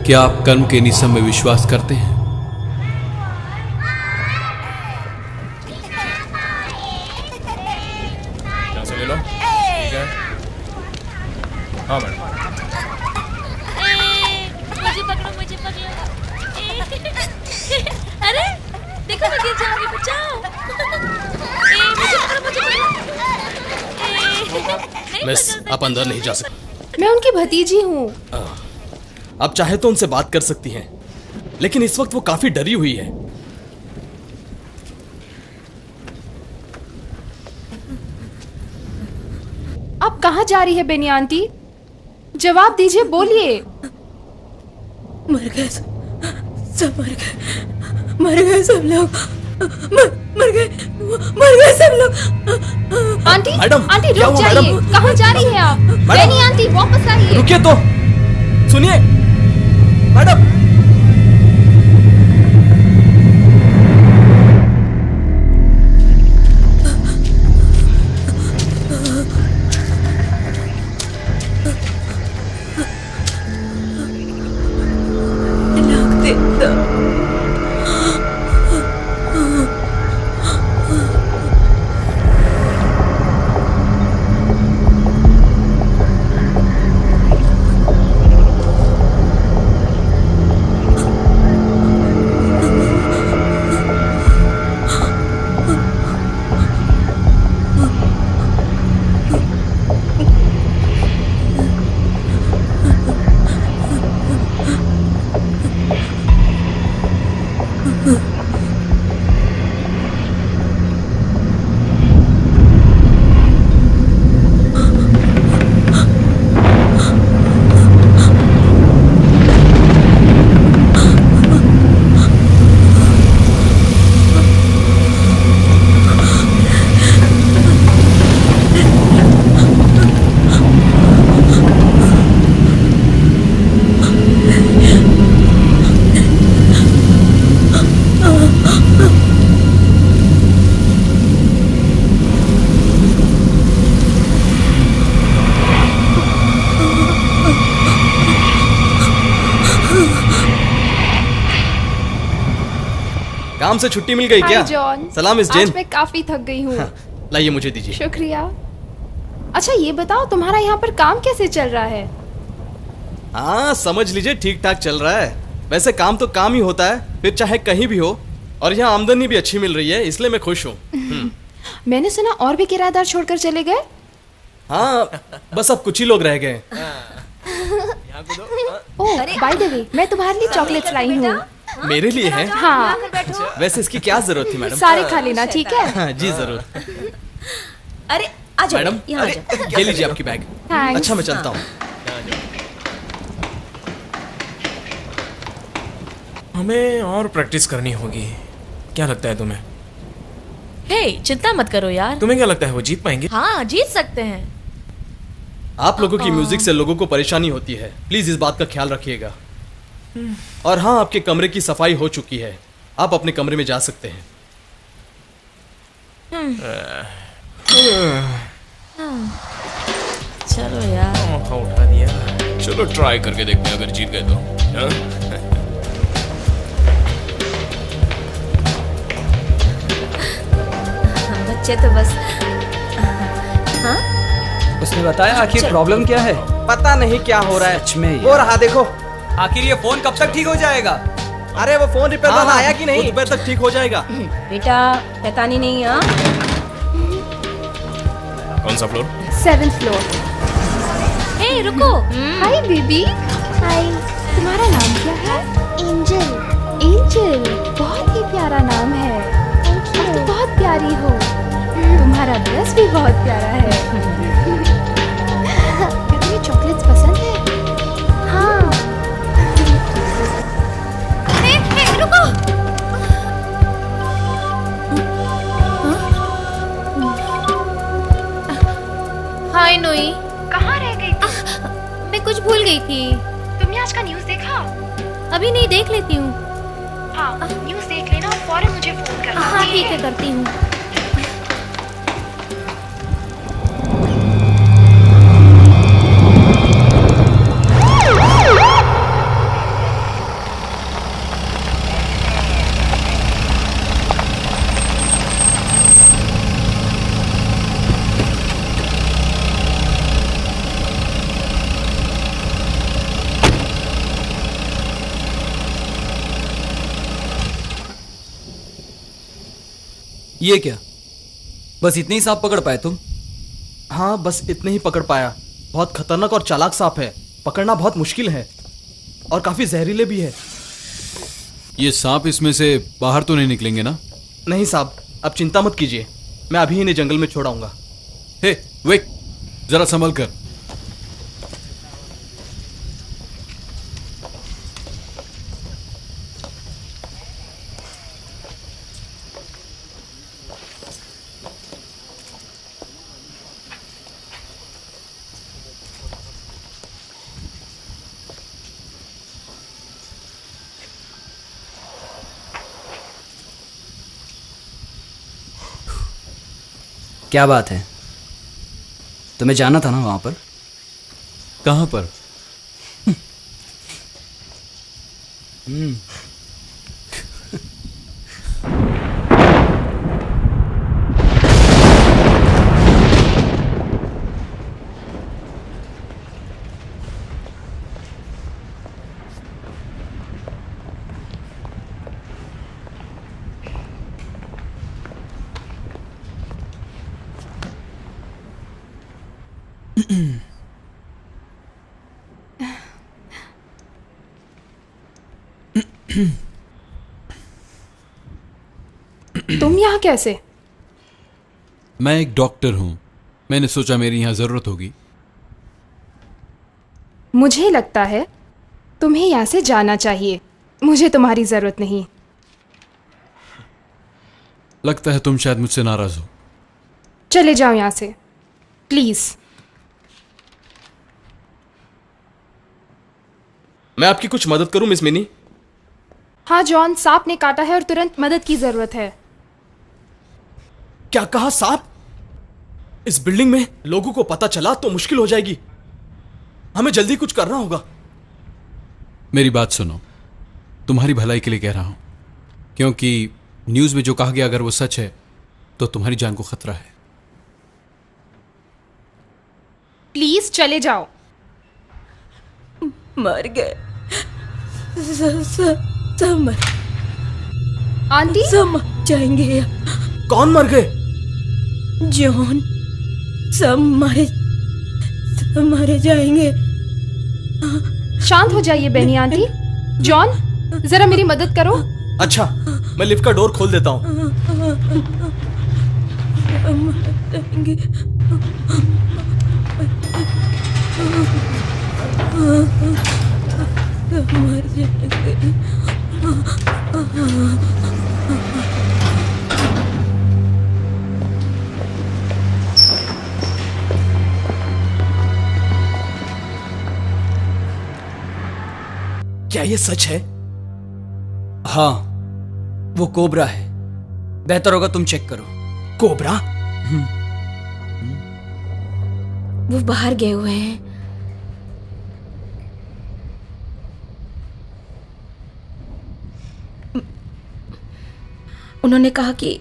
क्या आप कर्म के निसम में विश्वास करते हैं? यहाँ से ले लो। ठीक है। हाँ मैडम। मुझे पकड़ो। अरे देखो मैं गिर जाऊंगी, बचाओ। मुझे पकड़ो। मिस, आप अंदर नहीं जा सकते। मैं उनकी भतीजी हूँ। आप चाहे तो उनसे बात कर सकती हैं, लेकिन इस वक्त वो काफी डरी हुई है। आप कहाँ जा रही है बेनी आंटी? जवाब दीजिए, बोलिए। मर गए सब लोग। मर गए सब लोग। आंटी, मैडम, आंटी क्या रुक हुआ, जाइए। मैडम? कहाँ जा रही है आप? बेनी आंटी वापस आइए। रुकिए तो, सुनिए मैडम। काम से छुट्टी मिल गई क्या? जॉन। सलाम मिस जेन। आज मैं काफी थक गई हूँ। लाइए मुझे दीजिए। शुक्रिया। अच्छा ये बताओ, तुम्हारा यहाँ पर काम कैसे चल रहा है? हाँ समझ लीजिए ठीक ठाक चल रहा है। वैसे काम तो काम ही होता है, फिर चाहे कहीं भी हो। और यहाँ आमदनी भी अच्छी मिल रही है, इसलिए मैं खुश हूँ। मैंने सुना और भी किराएदार छोड़कर चले गए। हाँ बस अब कुछ ही लोग रह गए। ओह बाय द वे, मैं तुम्हारे लिए चॉकलेट्स लाई हूँ। मेरे लिए है? हाँ। वैसे इसकी क्या जरूरत थी मैडम? सारे खा लेना, ठीक है? हाँ, जी जरूर। अरे आ जाओ मैडम, यहाँ आ जाओ। ये लीजिए आपकी बैग। थैंक्स। अच्छा मैं चलता हूँ। हमें और प्रैक्टिस करनी होगी। क्या लगता है तुम्हें? हे चिंता मत करो यार। तुम्हें क्या लगता है वो जीत पाएंगे? हाँ जीत सकते हैं। आप लोगों की म्यूजिक से लोगों को परेशानी होती है, प्लीज इस बात का ख्याल रखिएगा। और हाँ, आपके कमरे की सफाई हो चुकी है, आप अपने कमरे में जा सकते हैं। चलो यार। मौका उठा दिया। चलो ट्राई करके देखते हैं, अगर जीत गए तो। हाँ? बच्चे तो बस। हाँ उसने बताया आखिर प्रॉब्लम क्या है? पता नहीं क्या हो रहा है। सच में वो रहा देखो। आखिर ये फोन कब तक ठीक हो जाएगा? अरे वो फोन रिपेयर वाला आया कि नहीं? कुछ देर तक ठीक हो जाएगा। बेटा शैतानी नहीं। हाँ कौन सा फ्लोर? 7th floor. हे रुको। Hi baby. हाय। तुम्हारा नाम क्या है? एंजल। एंजल, बहुत ही प्यारा नाम है। और तुम बहुत प्यारी हो। तुम्हारा ड्रेस भी बहुत प्यारा है। क्या तुम्हें चॉकलेट्स पसंद है? हाँ। हे रुको। हाय नोई। कहाँ रह गई तुम? मैं कुछ भूल गई थी। तुमने आज का न्यूज़ देखा? अभी नहीं, देख लेती हूँ। हाँ न्यूज़ देख लेना और फौरन मुझे फोन करना। हाँ ठीक है, करती हूँ। ये क्या, बस इतने ही सांप पकड़ पाए तुम? हाँ, बस इतने ही पकड़ पाया। बहुत खतरनाक और चालाक सांप है, पकड़ना बहुत मुश्किल है और काफी जहरीले भी है। ये सांप इसमें से बाहर तो नहीं निकलेंगे ना? नहीं साहब, आप चिंता मत कीजिए, मैं अभी इन्हें जंगल में छोड़ाऊंगा। हे वेक, जरा संभल कर। क्या बात है, तुम्हें जाना था ना वहां पर? कहां पर? तुम यहाँ कैसे? मैं एक डॉक्टर हूं, मैंने सोचा मेरी यहां जरूरत होगी। मुझे लगता है तुम्हें यहाँ से जाना चाहिए, मुझे तुम्हारी जरूरत नहीं। लगता है तुम शायद मुझसे नाराज हो। चले जाओ यहाँ से प्लीज। मैं आपकी कुछ मदद करूं मिस मिनी? हाँ जॉन, सांप ने काटा है और तुरंत मदद की जरूरत है। क्या कहा? सांप? इस बिल्डिंग में लोगों को पता चला तो मुश्किल हो जाएगी, हमें जल्दी कुछ करना होगा। मेरी बात सुनो, तुम्हारी भलाई के लिए कह रहा हूं, क्योंकि न्यूज में जो कहा गया अगर वो सच है तो तुम्हारी जान को खतरा है। प्लीज चले जाओ। मर गए सब मर आंटी, सब मर जाएंगे। कौन मर गए? जॉन, सब मारे जाएंगे। शांत हो जाइए बेनी आंटी। जॉन, जरा मेरी मदद करो। अच्छा, मैं लिफ्ट का डोर खोल देता हूं। मर जाएंगे। मर जाएंगे। क्या ये सच है? हाँ, वो कोबरा है। बेहतर होगा तुम चेक करो। कोबरा? वो बाहर गए हुए हैं। उन्होंने कहा कि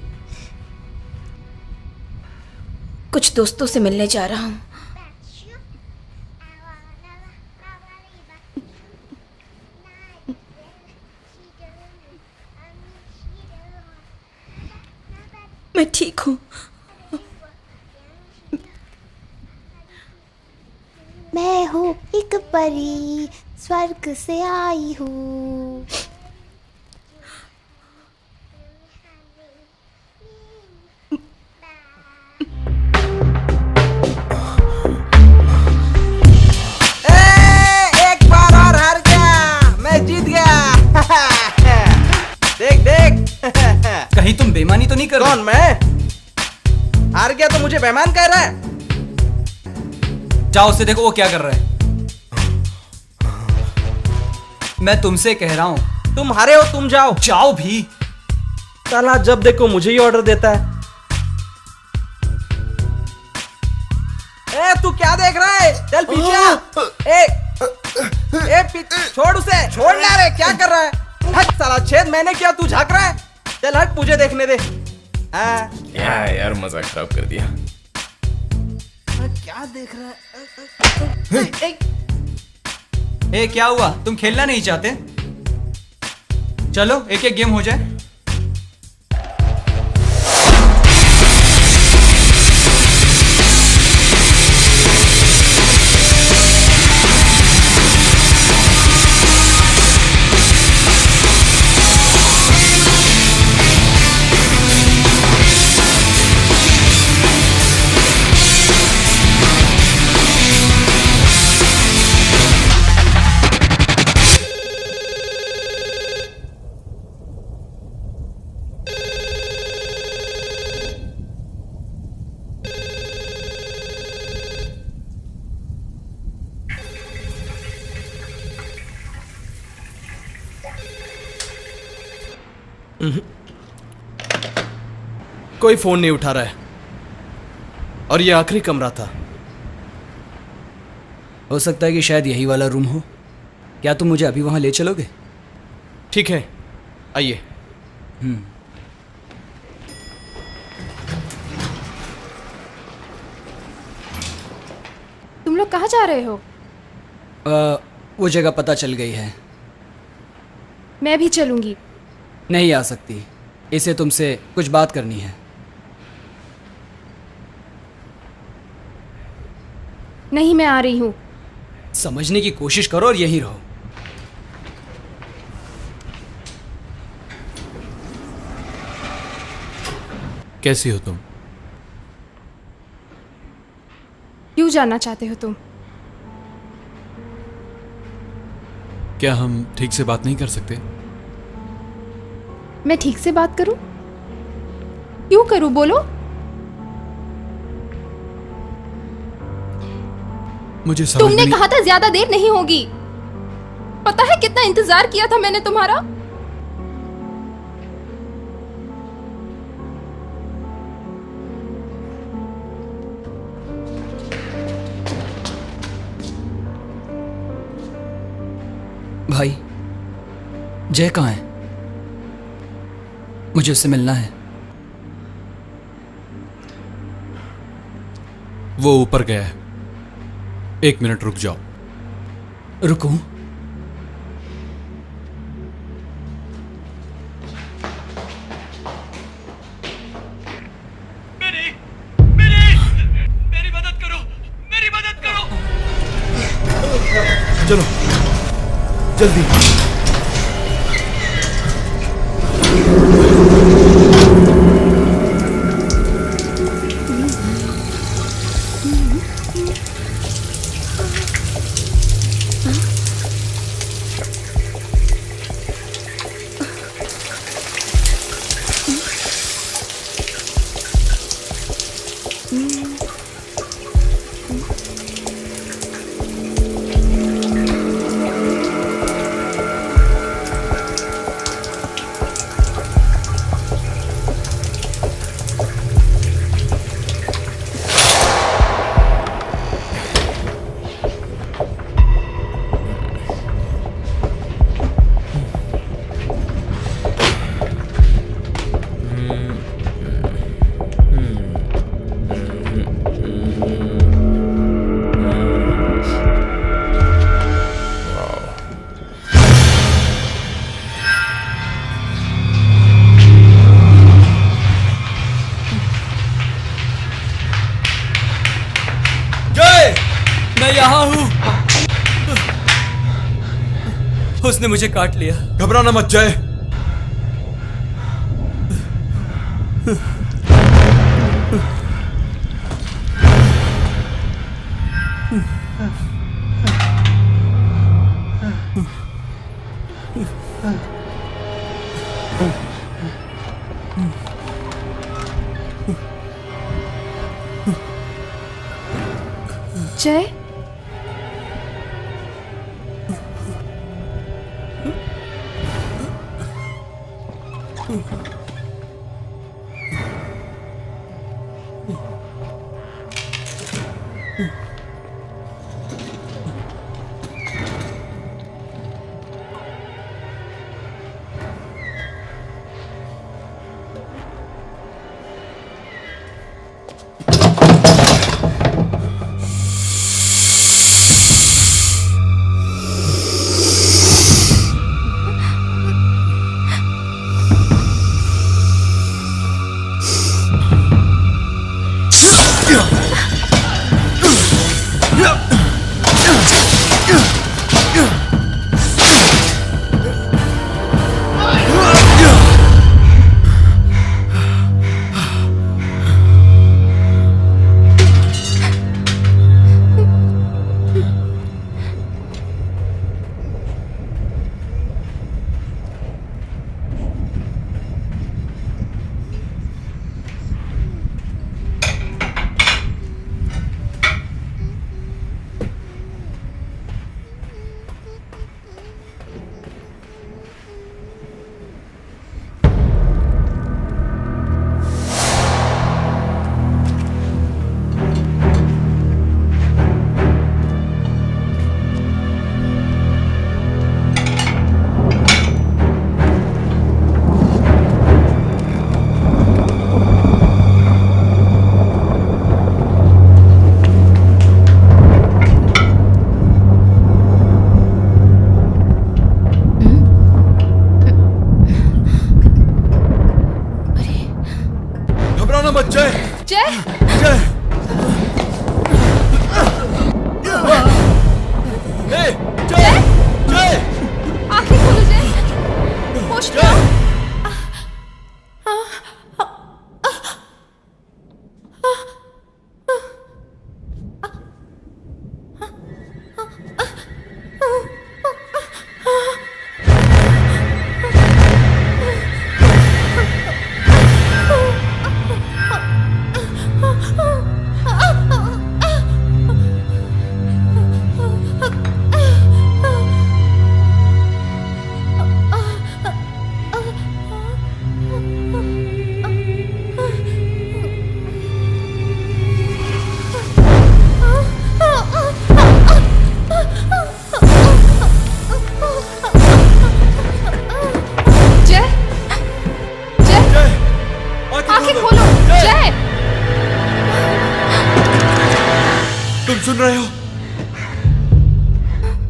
कुछ दोस्तों से मिलने जा रहा हूं। मैं ठीक हूं। मैं हूँ एक परी, स्वर्ग से आई हूँ। एक बार और हार गया, मैं जीत गया। देख देख। कहीं तुम बेईमानी तो नहीं कर? कौन, मैं? हार गया तो मुझे बेईमान कह रहा है? जाओ उसे देखो वो क्या कर रहा है। मैं तुमसे कह रहा हूं। तुम हारे हो, तुम जाओ। जाओ भी। साला जब देखो मुझे ही ऑर्डर देता है। ए तू क्या देख रहा है? चल पीछे आ। छोड़ उसे, छोड़ ना रे, क्या कर रहा है? हट साला, छेद मैंने किया, तू झांक रहा है? चल हट, मुझे देखने दे। क्या यार, मजा खराब कर दिया। क्या देख रहा है? ए क्या हुआ, तुम खेलना नहीं चाहते? चलो एक एक गेम हो जाए। कोई फोन नहीं उठा रहा है और ये आखिरी कमरा था। हो सकता है कि शायद यही वाला रूम हो। क्या तुम मुझे अभी वहां ले चलोगे? ठीक है, आइए। तुम लोग कहाँ जा रहे हो? वो जगह पता चल गई है। मैं भी चलूंगी। नहीं आ सकती, इसे तुमसे कुछ बात करनी है। नहीं, मैं आ रही हूँ। समझने की कोशिश करो और यहीं रहो। कैसी हो तुम? क्यों जानना चाहते हो तुम? क्या हम ठीक से बात नहीं कर सकते? मैं ठीक से बात करूं? क्यों करूं, बोलो। मुझे समझ तुमने नहीं। कहा था ज्यादा देर नहीं होगी। पता है कितना इंतजार किया था मैंने तुम्हारा। भाई, जय कहाँ है? मुझे उससे मिलना है। वो ऊपर गया है। 1 मिनट रुक जाओ। रुकूं? मेरी मदद करो, मेरी मदद करो। चलो जल्दी। मैं यहाँ हूँ। उसने मुझे काट लिया। घबराना मत जय। जय, डराना मत जय। जय जय ए, जय जय आंखें खोलो जय, होश में आओ। आंखें खोलो जय। तुम सुन रहे हो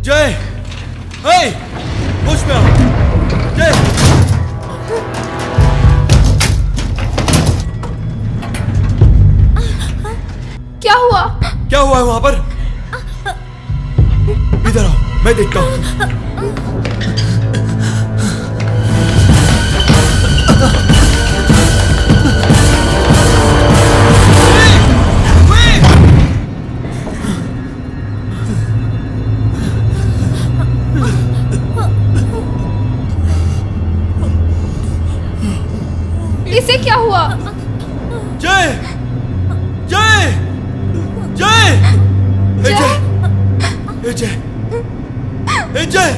जय? हे, होश में आओ जय। क्या हुआ? क्या हुआ है वहां पर? इधर आओ, मैं देखता हूं। इसे क्या हुआ? जय जय जय ए जय ए जय ए जय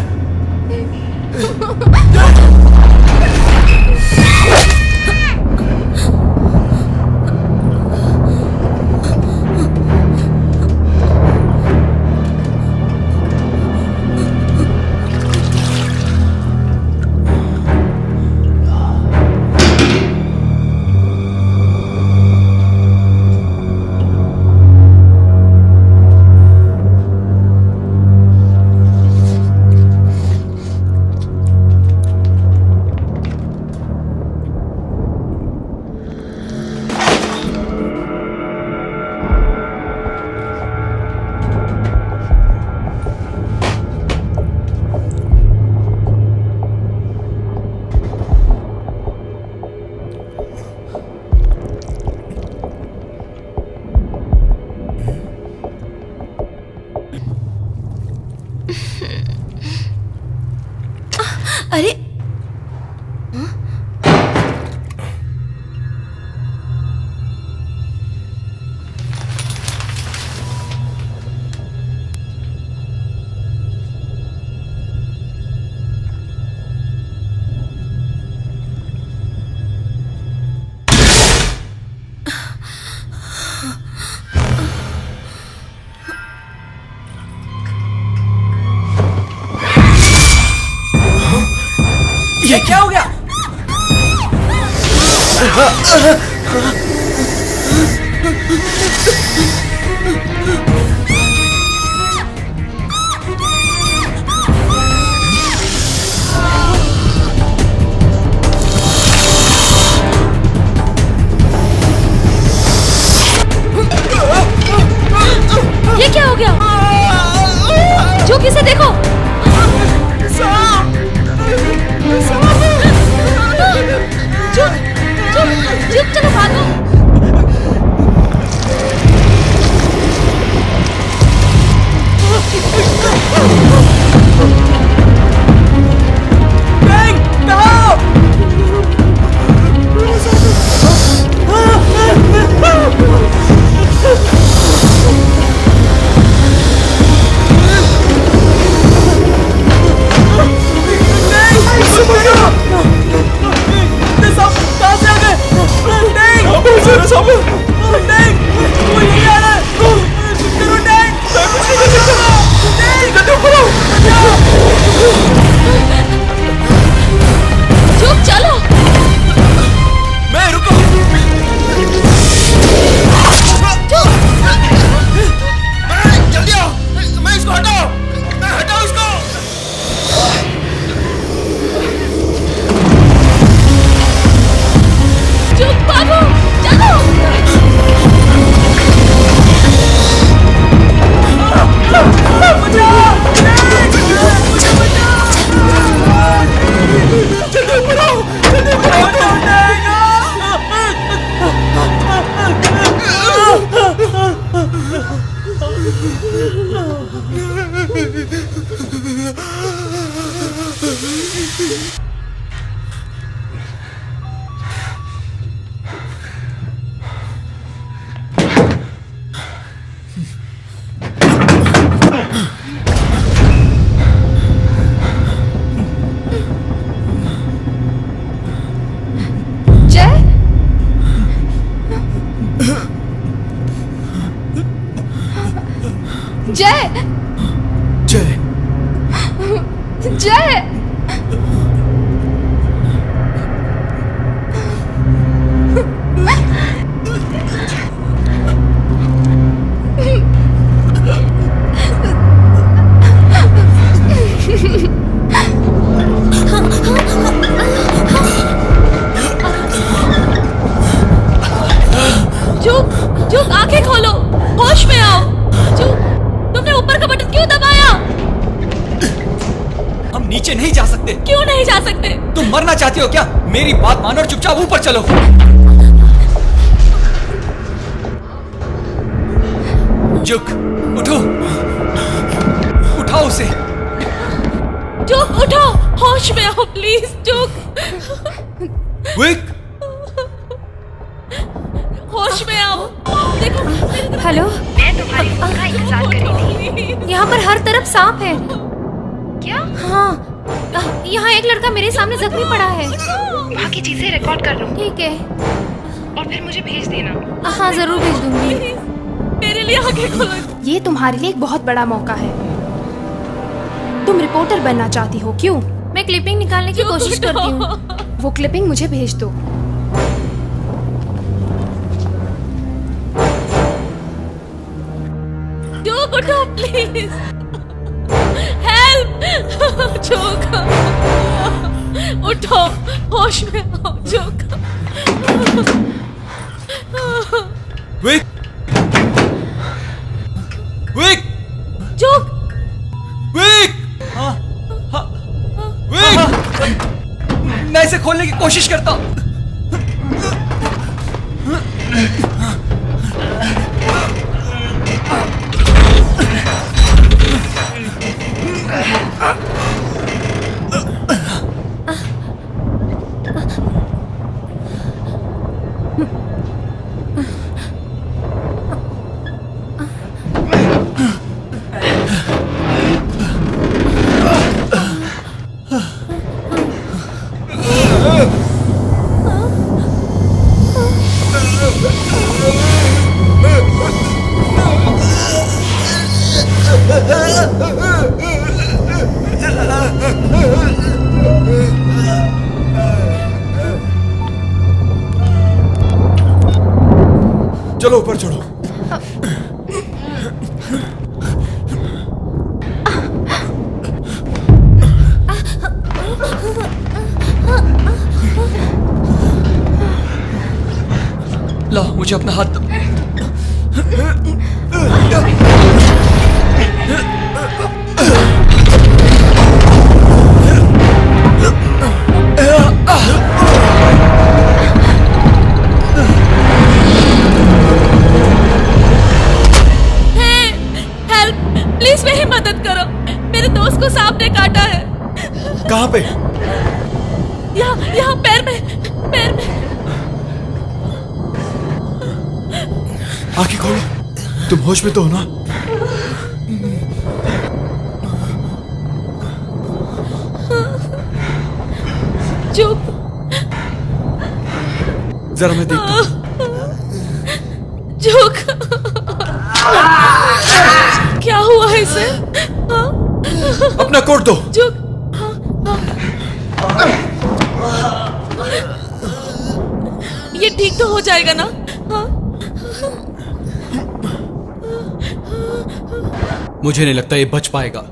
अरे ये क्या हो गया? ये क्या हो गया? जो किसे देखो चुप चलो भागो। जुग जुग आंखें खोलो, होश में आओ। जुग, तुमने ऊपर का बटन क्यों दबाया? हम नीचे नहीं जा सकते। क्यों नहीं जा सकते? तुम मरना चाहती हो क्या? मेरी बात मानो और चुपचाप ऊपर चलो। जुग, उठो, उठाओ उसे। जुग उठो, होश में आओ प्लीज। जुग, विक, होश में आओ। देखो हेलो, मैं तुम्हारी फोन का इंतजार कर रही थी। यहाँ पर हर तरफ सांप है। क्या? हाँ, यहाँ एक लड़का मेरे सामने जख्मी पड़ा है। वहाँ की चीजें रिकॉर्ड कर लो ठीक है। और फिर मुझे भेज देना। हाँ जरूर भेज दूंगी। मेरे लिए आंखें खोलो। ये तुम्हारे लिए एक बहुत बड़ा मौका है। तुम रिपोर्टर बनना चाहती हो, क्यों? मैं क्लिपिंग निकालने की कोशिश करती हूँ। वो क्लिपिंग मुझे भेज दो। जुग उठो प्लीज। हेल्प। जुग उठो, होश में आओ। जुग, विक, विक, जुग, विक, हाँ, हाँ, विक, मैं इसे खोलने की कोशिश करता हूँ। चलो ऊपर चढ़ो। ला, मुझे अपना हाथ दो। प्लीज मेरी मदद करो। मेरे दोस्त को सांप ने काटा है। कहाँ पे? यहाँ पैर में, पैर में। आंखें खोलो, तुम होश में तो हो ना? चुप, जरा मैं देखता हूँ। जुग, क्या हुआ इसे? हाँ? अपना कोट दो। जुग, ये ठीक तो हो जाएगा ना? हाँ? मुझे नहीं लगता ये बच पाएगा।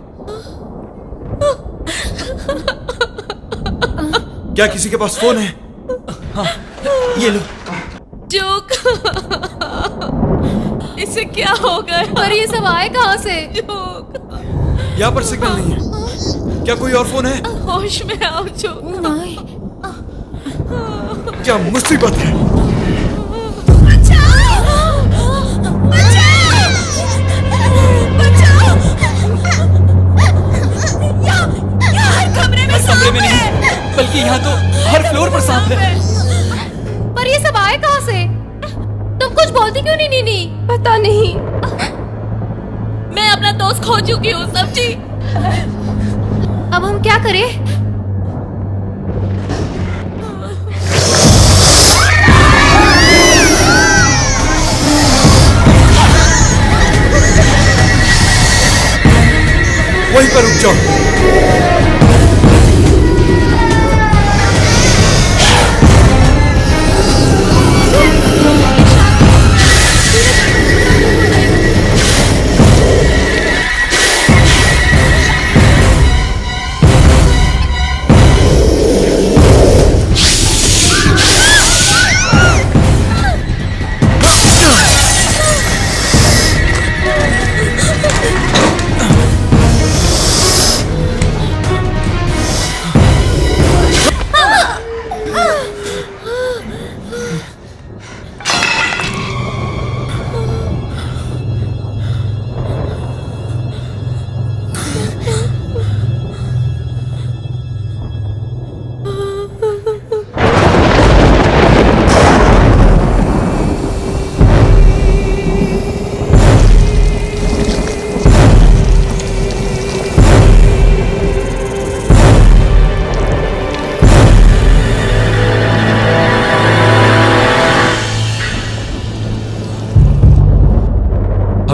क्या किसी के पास फोन है? हाँ, ये लो। जुग, इसे क्या हो गया? पर ये सब आए कहाँ से? जुग, यहाँ पर सिग्नल नहीं है। क्या कोई और फोन है? होश में आओ जुग। क्या मुसीबत है? कमरे में नहीं, बल्कि यहाँ तो हर फ्लोर पर सांप है। पर ये सब आए कहाँ से? तुम कुछ बोलती क्यों नहीं नीनी? पता नहीं। मैं अपना दोस्त खो चुकी हूँ समझी। अब हम क्या करें? वहीं पर रुक जाओ।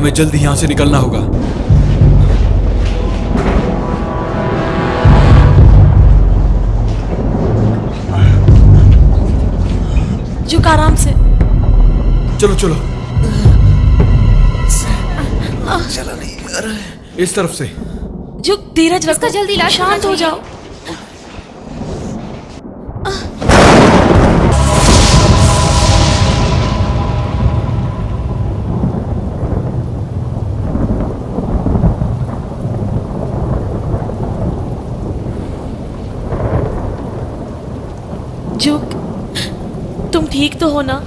हमें जल्दी यहां से निकलना होगा। झुक आराम से। चलो चलो, चला नहीं आ रहा है। इस तरफ से। झुक, धीरज रखो, जल्दी इलाज शांत हो जाओ। झुक, तुम ठीक तो हो ना?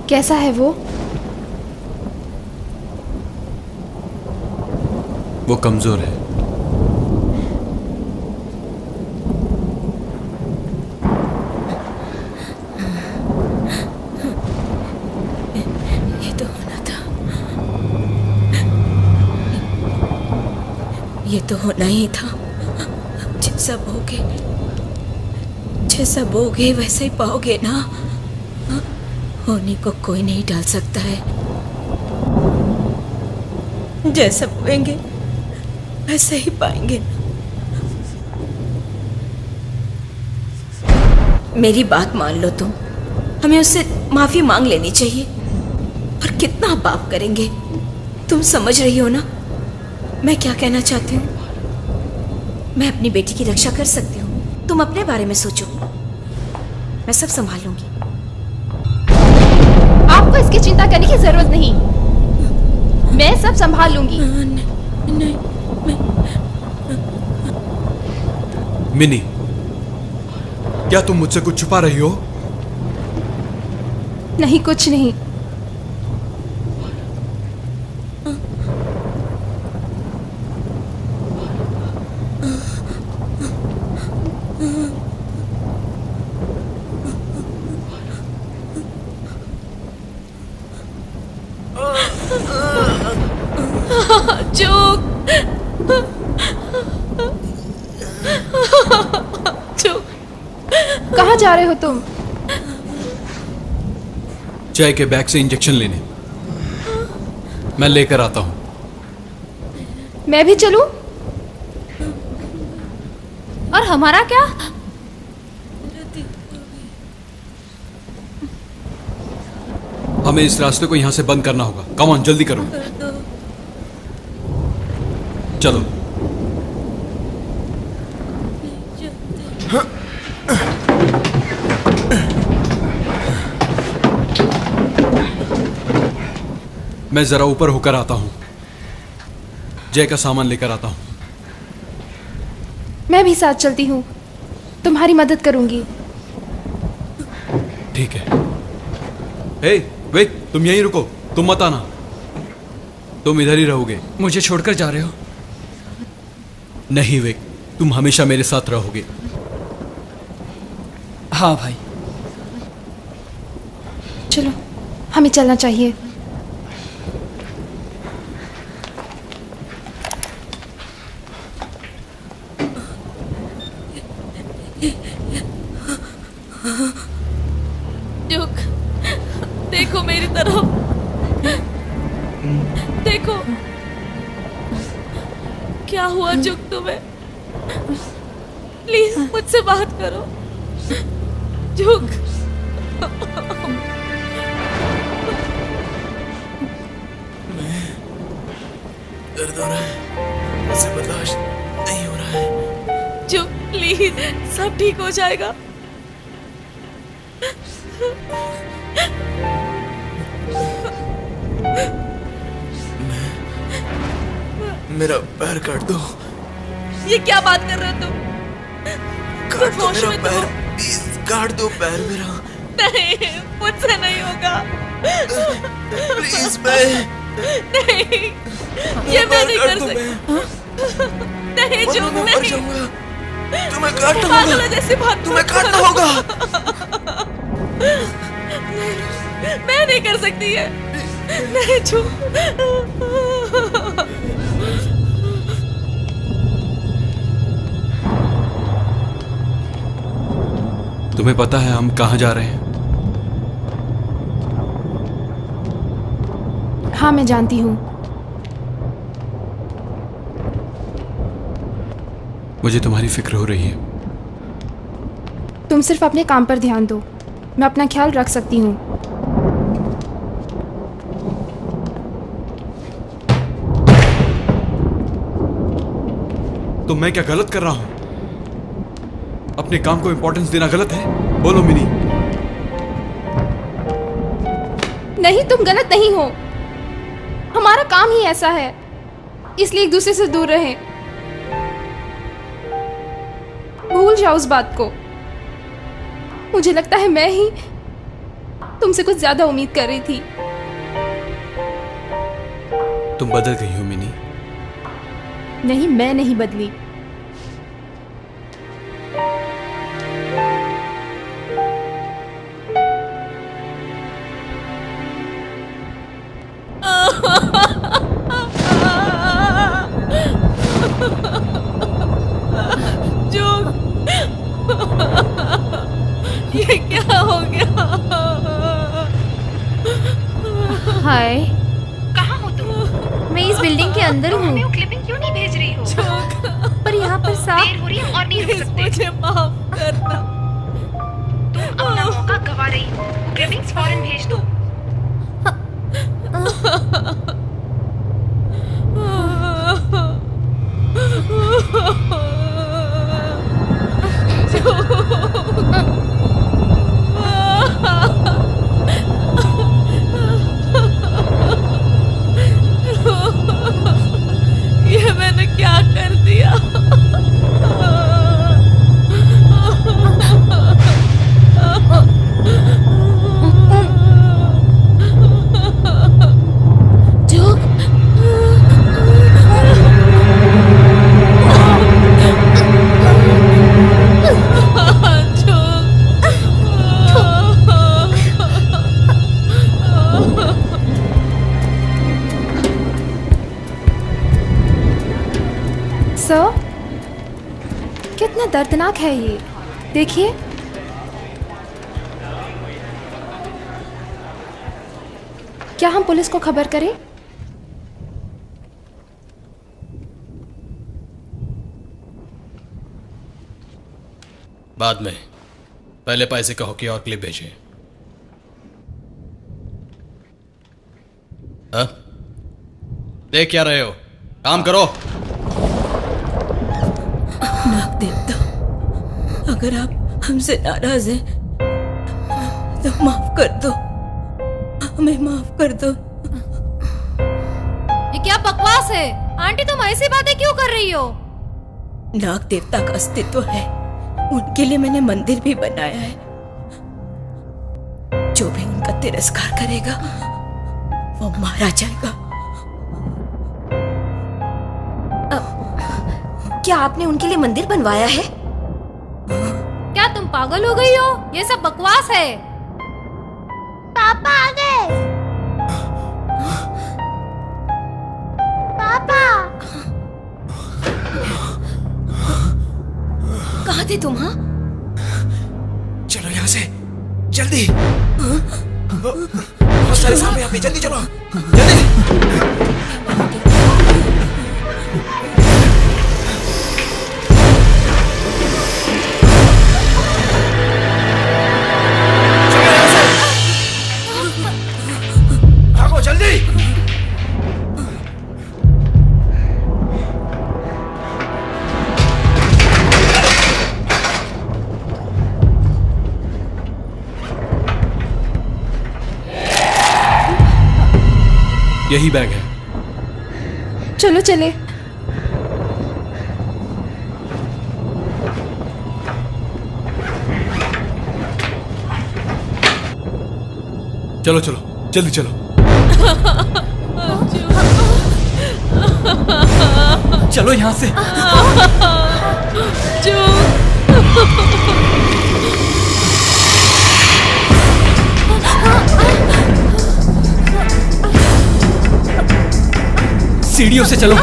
कैसा है वो कमजोर है। ये तो होना था, ये तो होना ही था। जैसा बोगे वैसे ही पाओगे ना। होने को कोई नहीं डाल सकता है। जैसा बोएंगे वैसे ही पाएंगे। मेरी बात मान लो तुम। हमें उससे माफी मांग लेनी चाहिए। और कितना पाप करेंगे, तुम समझ रही हो ना मैं क्या कहना चाहती हूँ? मैं अपनी बेटी की रक्षा कर सकती हूँ। तुम अपने बारे में सोचो, मैं सब संभाल लूंगी। आपको इसकी चिंता करने की जरूरत नहीं, मैं सब संभाल लूंगी। नहीं, मिनी, क्या तुम मुझसे कुछ छुपा रही हो? नहीं, कुछ नहीं। कहाँ जा रहे हो तुम? जय के बैग से इंजेक्शन लेने। मैं लेकर आता हूं। मैं भी चलूं? और हमारा क्या? हमें इस रास्ते को यहां से बंद करना होगा। कम ऑन, जल्दी करो। चलो। मैं जरा ऊपर होकर आता हूं। जय का सामान लेकर आता हूं। मैं भी साथ चलती हूँ, तुम्हारी मदद करूंगी। ठीक है। हे वेक, तुम यहीं रुको, तुम मत आना। तुम इधर ही रहोगे। मुझे छोड़कर जा रहे हो? नहीं वेक, तुम हमेशा मेरे साथ रहोगे। हाँ भाई। चलो, हमें चलना चाहिए। ड्यूक, देखो मेरी तरफ, देखो क्या हुआ ड्यूक तुम्हें? प्लीज मुझसे बात करो ड्यूक। दर्द हो रहा है, मुझसे बर्दाश्त नहीं हो रहा है। ड्यूक प्लीज, सब ठीक हो जाएगा। मेरा पैर काट दो। ये क्या बात कर रहे हो तुम? काट दो होश मेरा में तो पैर, हो? प्लीज काट दो पैर मेरा। नहीं, मुझसे नहीं होगा। प्लीज मैं नहीं, ये मैं नहीं कर सकती। नहीं वरना ड्यूक, मैं मर नहीं। जाऊंगा। तुम्हें काटना पागल होगा। जैसी बात तुम्हें मत काटना करो। होगा। मैं नहीं कर सकती है। नहीं ड्यूक। तुम्हें पता है हम कहाँ जा रहे हैं? हाँ मैं जानती हूँ। मुझे तुम्हारी फिक्र हो रही है। तुम सिर्फ अपने काम पर ध्यान दो, मैं अपना ख्याल रख सकती हूँ। तो मैं क्या गलत कर रहा हूं? अपने काम को इंपॉर्टेंस देना गलत है? बोलो मिनी। नहीं, तुम गलत नहीं हो। हमारा काम ही ऐसा है, इसलिए एक दूसरे से दूर रहें। भूल जाओ उस बात को। मुझे लगता है मैं ही तुमसे कुछ ज्यादा उम्मीद कर रही थी। तुम बदल गई हो मिनी। नहीं, मैं नहीं बदली। ये क्या हो गया? हाय, कहाँ हो तुम? मैं इस बिल्डिंग के अंदर हूँ। हमें वो क्लिपिंग क्यों नहीं भेज रही हो? पर यहाँ पर साफ देर हो रही है और नहीं रुक सकते। मुझे माफ करना। तुम अपना मौका गवा रही हो। क्लिपिंग्स फौरन भेज दो। ये मैंने क्या कर दिया? सर, कितना दर्दनाक है ये। देखिए, क्या हम पुलिस को खबर करें? बाद में, पहले पैसे कहो कि और क्लिप भेजे। हाँ? देख क्या रहे हो? काम करो। नाग देवता, अगर आप हमसे नाराज हैं तो माफ कर दो, हमें माफ कर दो। ये क्या बकवास है? आंटी तुम ऐसी बातें क्यों कर रही हो? नाग देवता का अस्तित्व है, उनके लिए मैंने मंदिर भी बनाया है। जो भी उनका तिरस्कार करेगा वो मारा जाएगा। क्या आपने उनके लिए मंदिर बनवाया है? क्या तुम पागल हो गई हो? ये सब बकवास है। पापा आ गए। पापा, कहाँ थे तुम? हाँ, चलो यहाँ से जल्दी। बहुत सारे सांप यहाँ पे, जल्दी चलो जल्दी। भागो जल्दी। यही बैग है। चलो चले। चलो चलो जल्दी चलो। चलो यहाँ से। सीढ़ियों से चलो।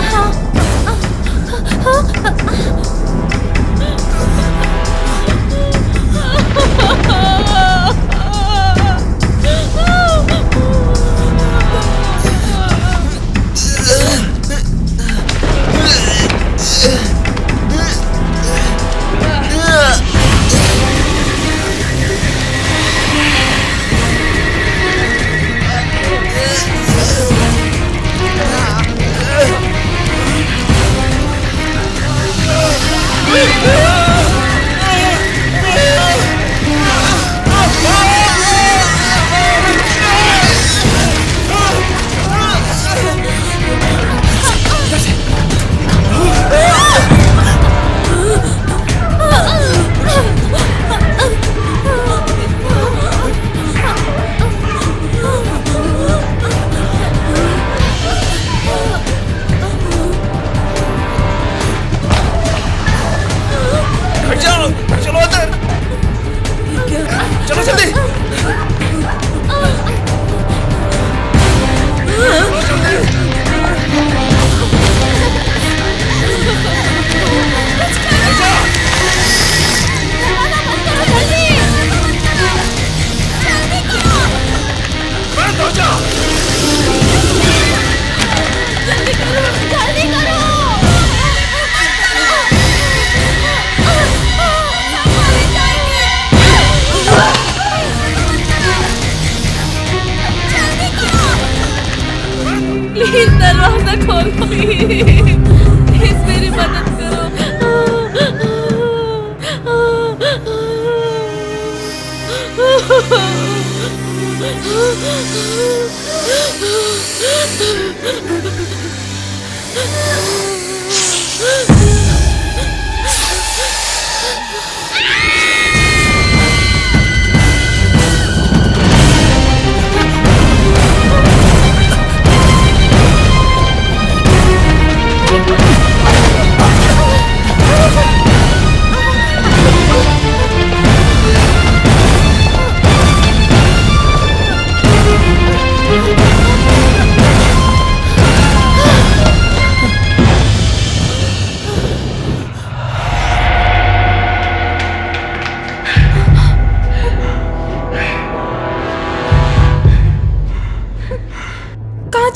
प्लीज दरवाजा खोलो प्लीज मेरी मदद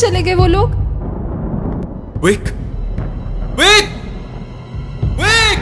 चले गए वो लोग? विक, विक, विक!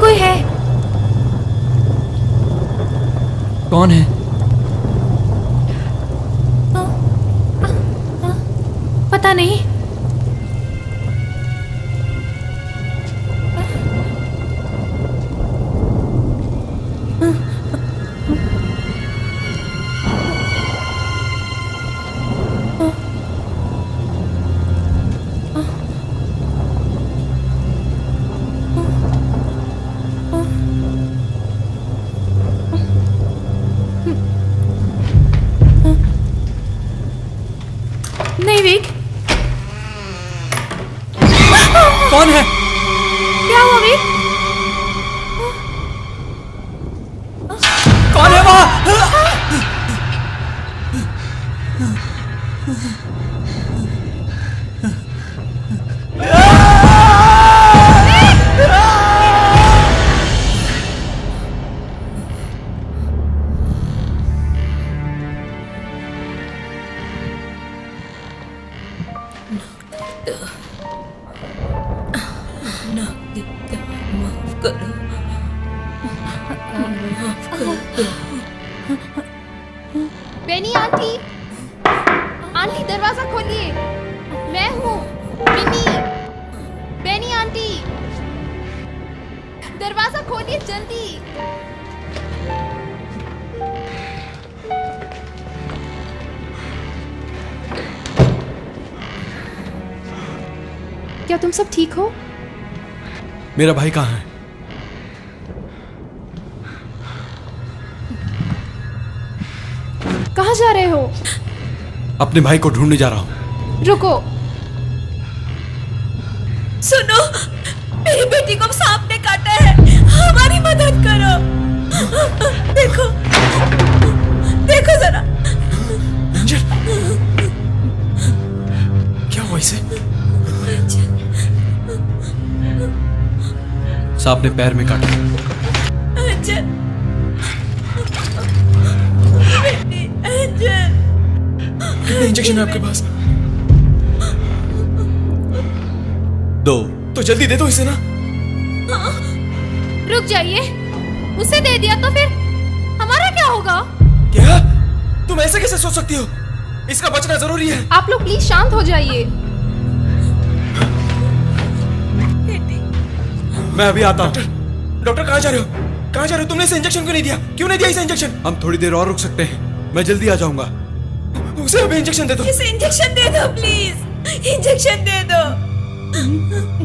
कोई है। कौन है? पता नहीं। नहीं विक, कौन है? क्या हुआ विक? कौन है वहाँ? बेनी आंटी, आंटी दरवाजा खोलिए, मैं हूँ मिनी। बेनी आंटी, दरवाजा खोलिए जल्दी। क्या तुम सब ठीक हो? मेरा भाई कहाँ है? कहाँ जा रहे हो? अपने भाई को ढूंढने जा रहा हूँ। रुको। सुनो, मेरी बेटी को सांप ने काटा है, हमारी मदद करो। देखो, देखो जरा। एंजल, क्या हुआ इसे? सांप ने पैर में काटा। एंजल, बेटी, एंजल। कितने इंजेक्शन है आपके पास? 2। तो जल्दी दे दो इसे ना। रुक जाइए, उसे दे दिया तो फिर हमारा क्या होगा? क्या? तुम ऐसे कैसे सोच सकती हो? इसका बचना जरूरी है। आप लोग प्लीज शांत हो जाइए। मैं अभी आता हूँ। डॉक्टर कहाँ जा रहे हो? कहाँ जा रहे हो? तुमने इसे इंजेक्शन क्यों नहीं दिया? क्यों नहीं दिया इसे इंजेक्शन? हम थोड़ी देर और रुक सकते हैं, मैं जल्दी आ जाऊंगा। उसे अभी इंजेक्शन दे दो। इसे इंजेक्शन दे दो प्लीज, इंजेक्शन दे दो।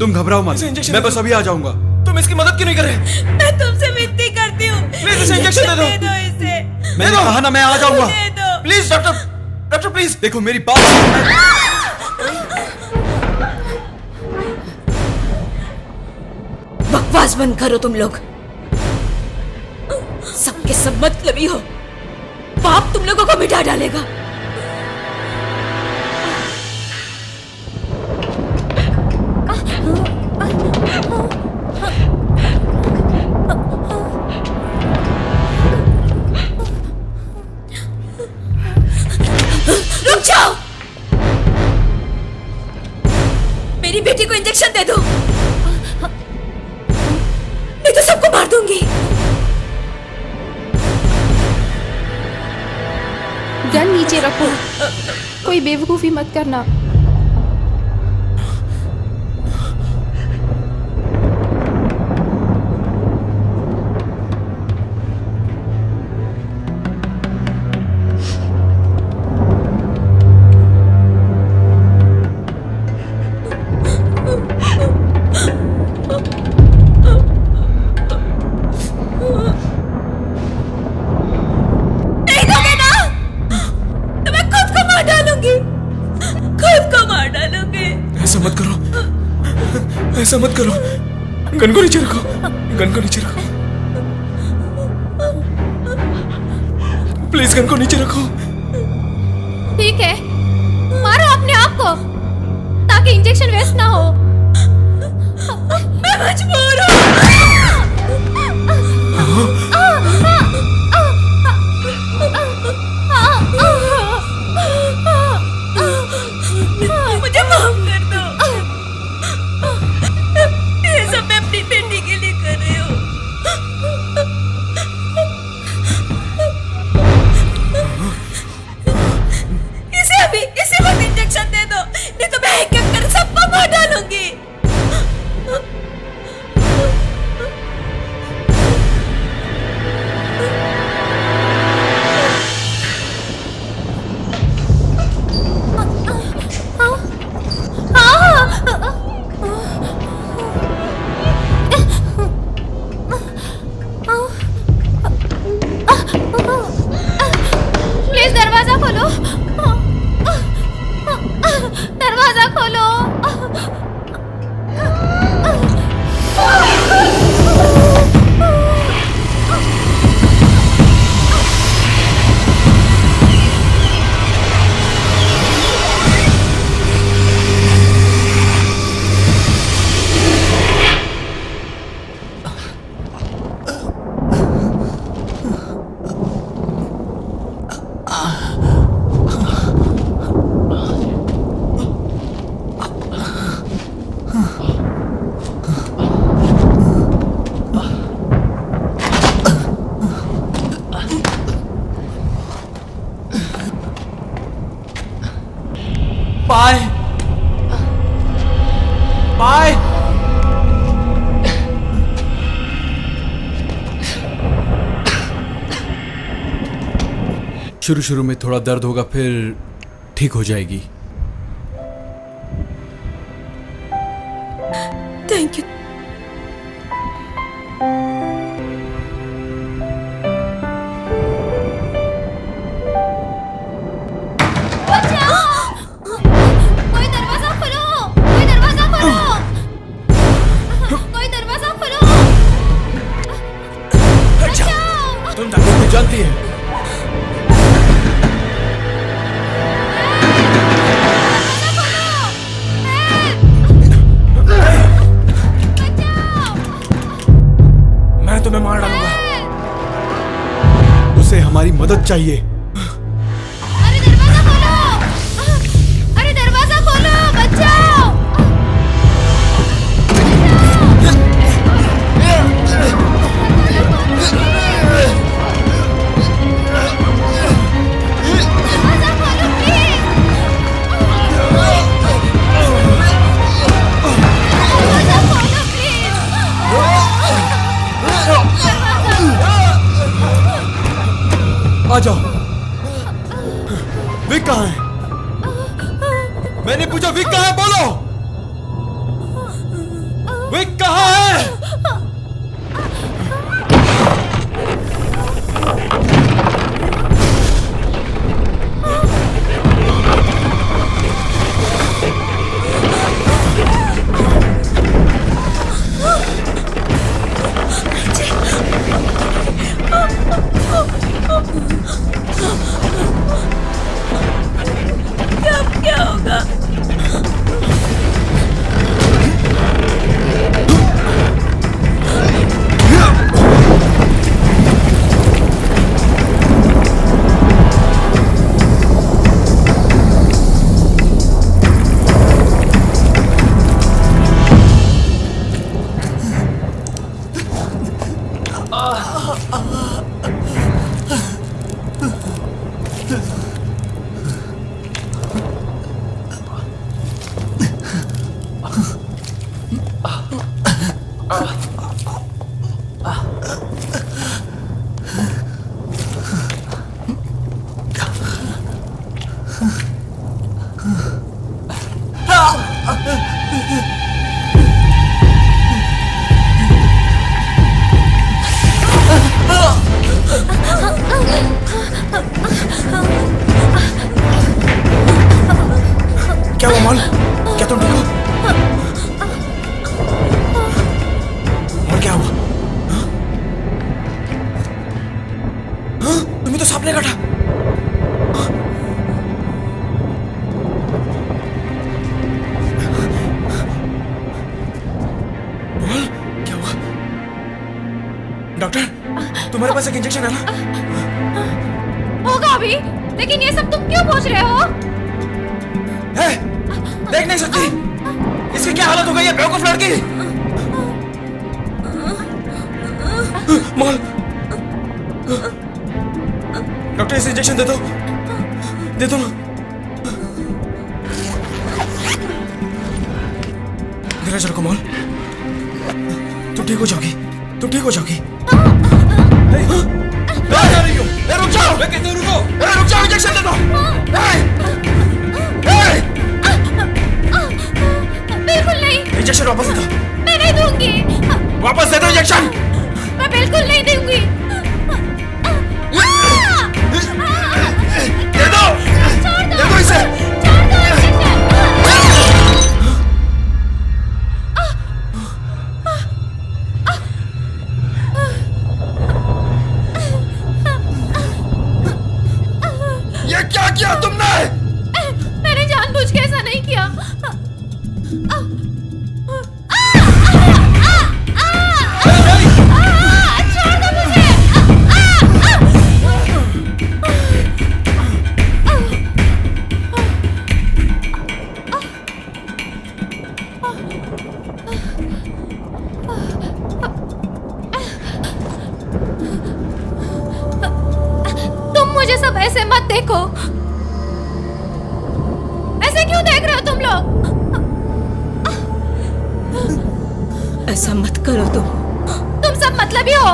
तुम घबराओ मत, इसे इंजेक्शन मैं दे बस दो। अभी आ जाऊंगा। तुम इसकी मदद क्यों नहीं कर रहे? मैं तुमसे विनती करती हूँ, प्लीज इसे इंजेक्शन दे दो। इसे। मैंने कहा ना मैं आ जाऊंगा। दे दो। Please doctor, doctor please. देखो मेरी बात सुनो। बकवास बंद करो तुम लोग, सबके सब मतलबी हो। बाप तुम लोगों को मिटा डालेगा। रुक जाओ, मेरी बेटी को इंजेक्शन दे दो, नहीं तो सबको मार दूंगी। गन नीचे रखो, कोई बेवकूफी मत करना। नहीं दोगे ना तो मैं खुद को मार डालूंगी, खुद को मार डालूंगी। ऐसा मत करो, ऐसा मत करो। गन को नीचे रखो, गन को नीचे रखो, प्लीज गन को नीचे रखो। ठीक है, मारो अपने आप को ताकि इंजेक्शन वेस्ट ना हो। मैं मजबूर हूँ। मुझे माफ कर दो, ये सब मैं अपनी बेटी के लिए कर रही हूँ। शुरू शुरू में थोड़ा दर्द होगा, फिर ठीक हो जाएगी। Thank you. कोई दरवाजा खोलो, कोई दरवाजा खोलो, कोई दरवाजा खोलो। तुम डॉक्टर को जानती है? मैं तुम्हें मार डालूंगा। उसे हमारी मदद चाहिए। अरे दरवाजा खोलो, अरे दरवाजा खोलो, बचाओ। दरवाजा खोलो प्लीज। दरवाजा खोलो प्लीज। आ जाओ। विक कहाँ है? मैंने पूछा विक कहाँ है, बोलो। विक कहाँ है? क्या होगा? क्या हुआ मॉल? क्या तुम ठीक हो? और क्या हुआ? तुम्हें तो सांप ने काटा। मॉल, क्या हुआ? डॉक्टर, तुम्हारे पास एक इंजेक्शन है ना? होगा अभी, लेकिन ये सब तुम क्यों पूछ रहे हो? देख नहीं सकती? इसकी क्या हालत हो गई है बेवकूफ लड़की? मॉल, डॉक्टर इसे इंजेक्शन दे दो ना। धीरज रखो मॉल, तुम ठीक हो जाओगी, तुम ठीक हो जाओगी। रुक जाओ, मैं कहता हूँ रुक जाओ, इंजेक्शन दे दो। बिल्कुल नहीं। इंजेक्शन वापस दे दो। मैं नहीं दूंगी। वापस दे दो इंजेक्शन। मैं बिल्कुल नहीं दूंगी। दे दो इसे। छोड़ दो इंजेक्शन। ये क्या किया तुमने? मैंने जानबूझ के ऐसा नहीं किया। छोड़ दो मुझे। तुम मुझे सब ऐसे मत देखो। ऐसे क्यों देख रहे हो तुम लोग? ऐसा मत करो तुम सब मतलबी हो।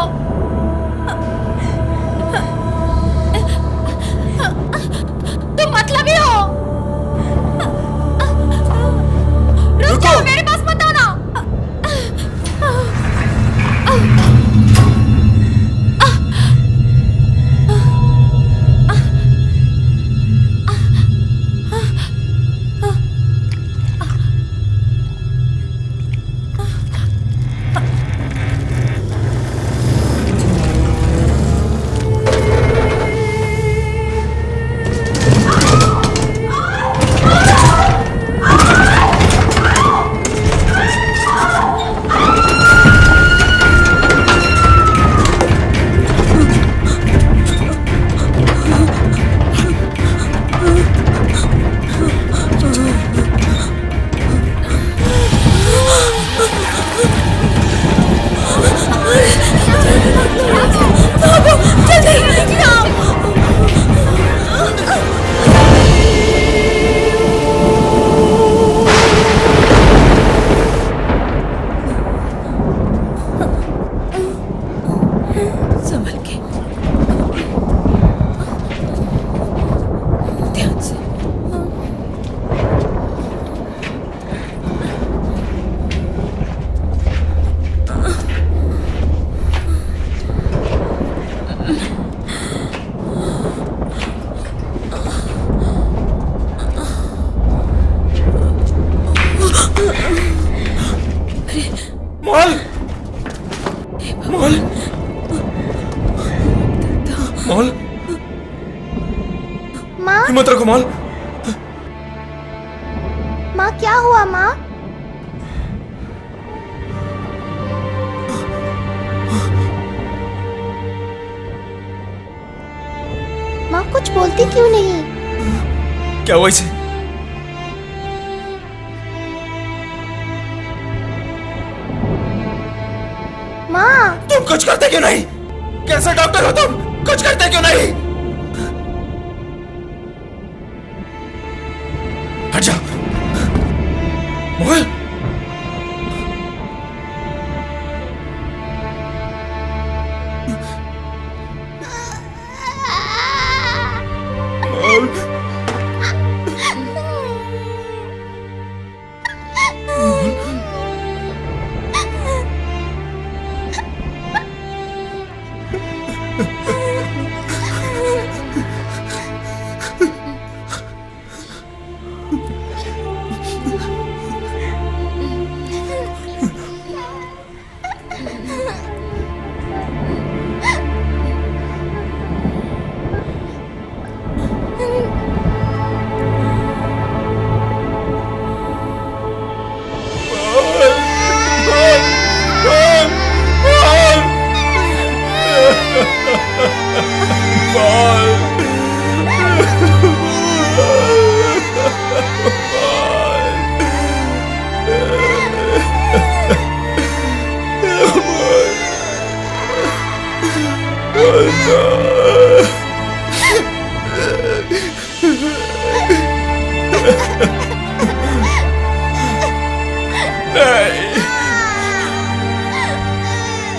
मोहल मोहल माँ हिम्मत रखो मोहल। माँ क्या हुआ माँ? माँ कुछ बोलती क्यों नहीं? क्या हुआ इसे? माँ तुम कुछ करते क्यों नहीं? कैसे डॉक्टर हो तुम? कुछ करते क्यों नहीं? हट जा मोहल।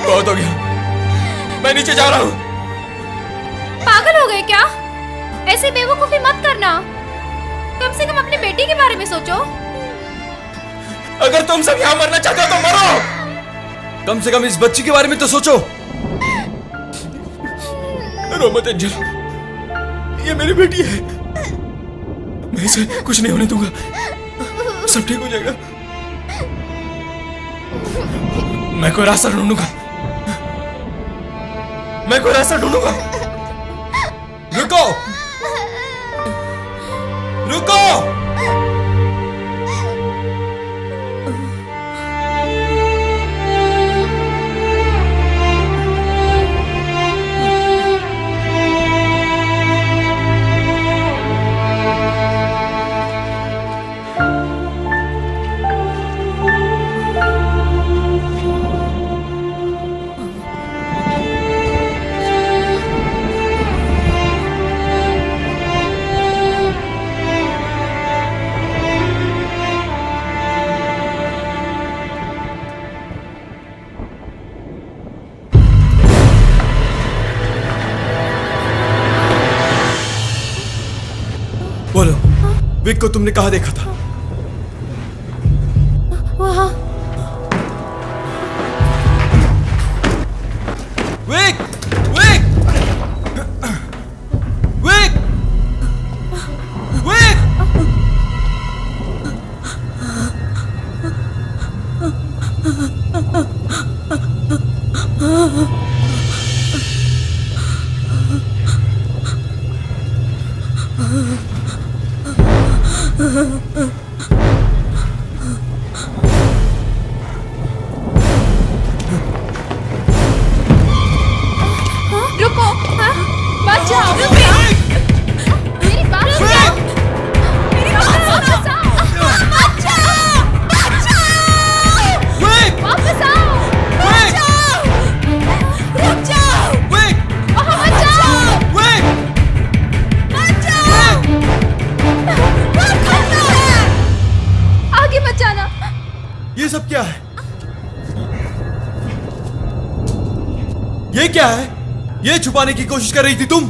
बहुत हो गया, मैं नीचे जा रहा हूं। पागल हो गए क्या? ऐसे बेवकूफी मत करना। कम से कम अपनी बेटी के बारे में सोचो। अगर तुम सब यहां मरना चाहते हो तो मरो। कम से कम इस बच्ची के बारे में तो सोचो। रो मत एंजल, ये मेरी बेटी है। मैं इसे कुछ नहीं होने दूंगा, सब ठीक हो जाएगा। मैं कोई रास्ता ढूंढूंगा, मैं कोई रास्ता ढूंढूंगा। रुको रुको। बोलो, विक को तुमने कहाँ देखा था? वहाँ। विक! विक! विक! विक! रुको, हाँ? मत जाओ। मेरी बात सुनो। मेरी बात सुनो। मत जाओ। मत जाओ। वापस आओ। मत जाओ। रुक जाओ। वहाँ मत जाओ। मत जाओ। बहुत खतरा है। आगे मत जाना। ये सब क्या है? ये क्या है? ये छुपाने की कोशिश कर रही थी तुम?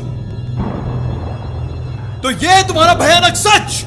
तो ये है तुम्हारा भयानक सच।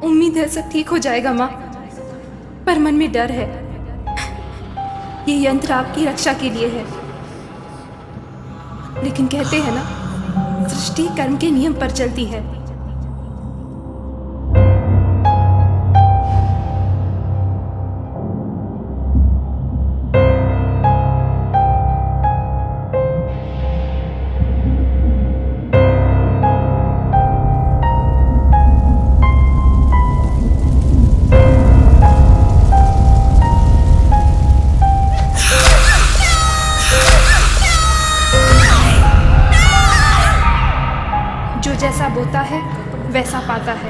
उम्मीद है सब ठीक हो जाएगा माँ, पर मन में डर है। ये यंत्र आपकी रक्षा के लिए है, लेकिन कहते हैं ना, सृष्टि कर्म के नियम पर चलती है। जैसा बोता है वैसा पाता है।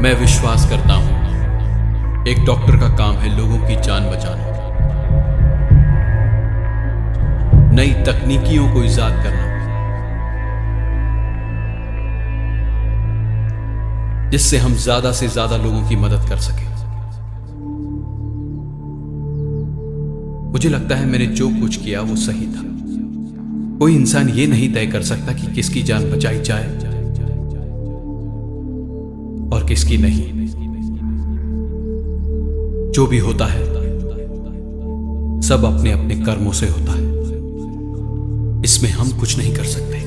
मैं विश्वास करता हूं एक डॉक्टर का काम है लोगों की जान बचाना, नई तकनीकियों को इजाद करना जिससे हम ज्यादा से ज्यादा लोगों की मदद कर सकें। मुझे लगता है मैंने जो कुछ किया वो सही था। कोई इंसान ये नहीं तय कर सकता कि किसकी जान बचाई जाए और किसकी नहीं। जो भी होता है सब अपने अपने कर्मों से होता है, इसमें हम कुछ नहीं कर सकते।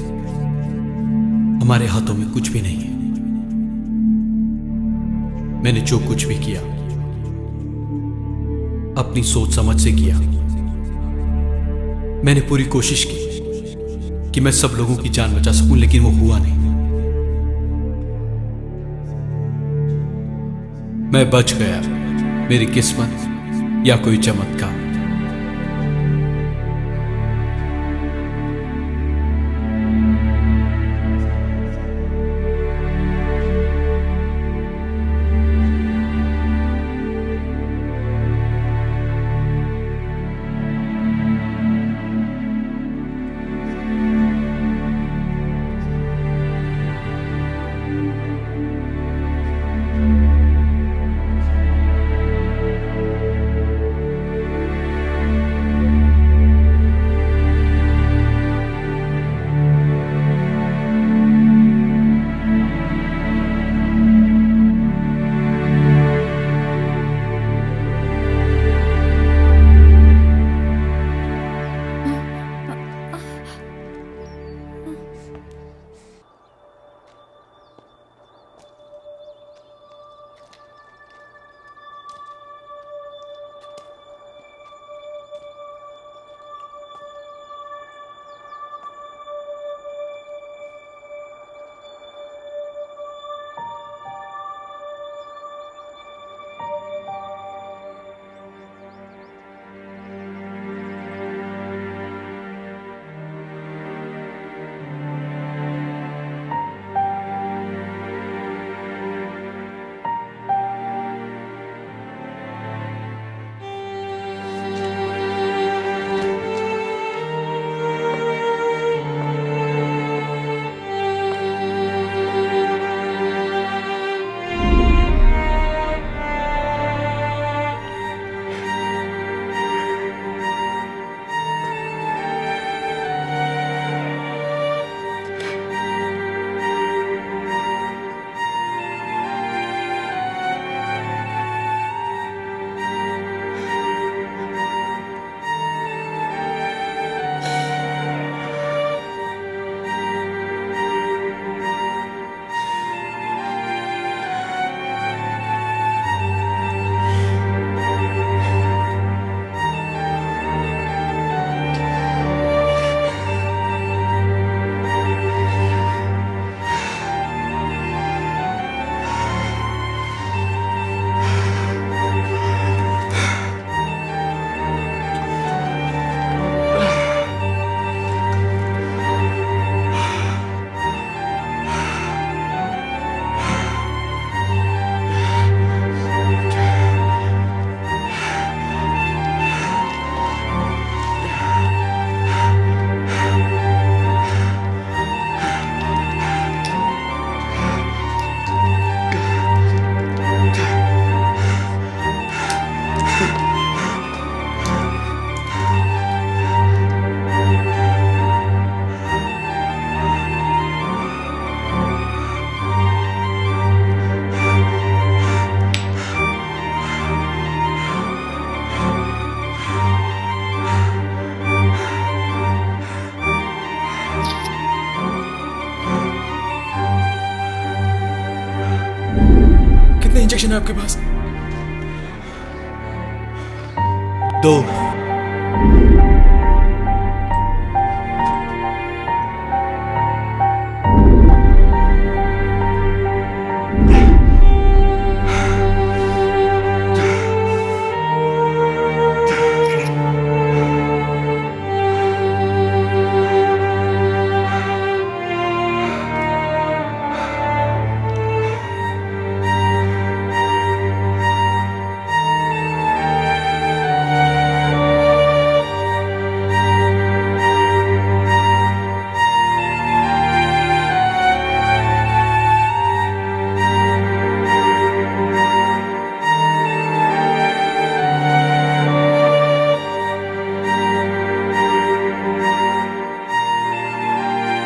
हमारे हाथों में कुछ भी नहीं है। मैंने जो कुछ भी किया अपनी सोच समझ से किया। मैंने पूरी कोशिश की कि मैं सब लोगों की जान बचा सकूं, लेकिन वो हुआ नहीं। मैं बच गया, मेरी किस्मत या कोई चमत्कार। इंजेक्शन है आपके पास? 2।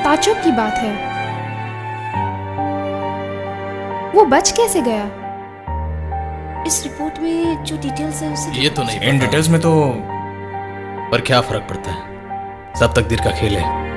ताज्जुब की बात है, वो बच कैसे गया? इस रिपोर्ट में जो डिटेल्स है उसे ये तो नहीं इन डिटेल्स में तो पर क्या फर्क पड़ता है, सब तकदीर का खेल है।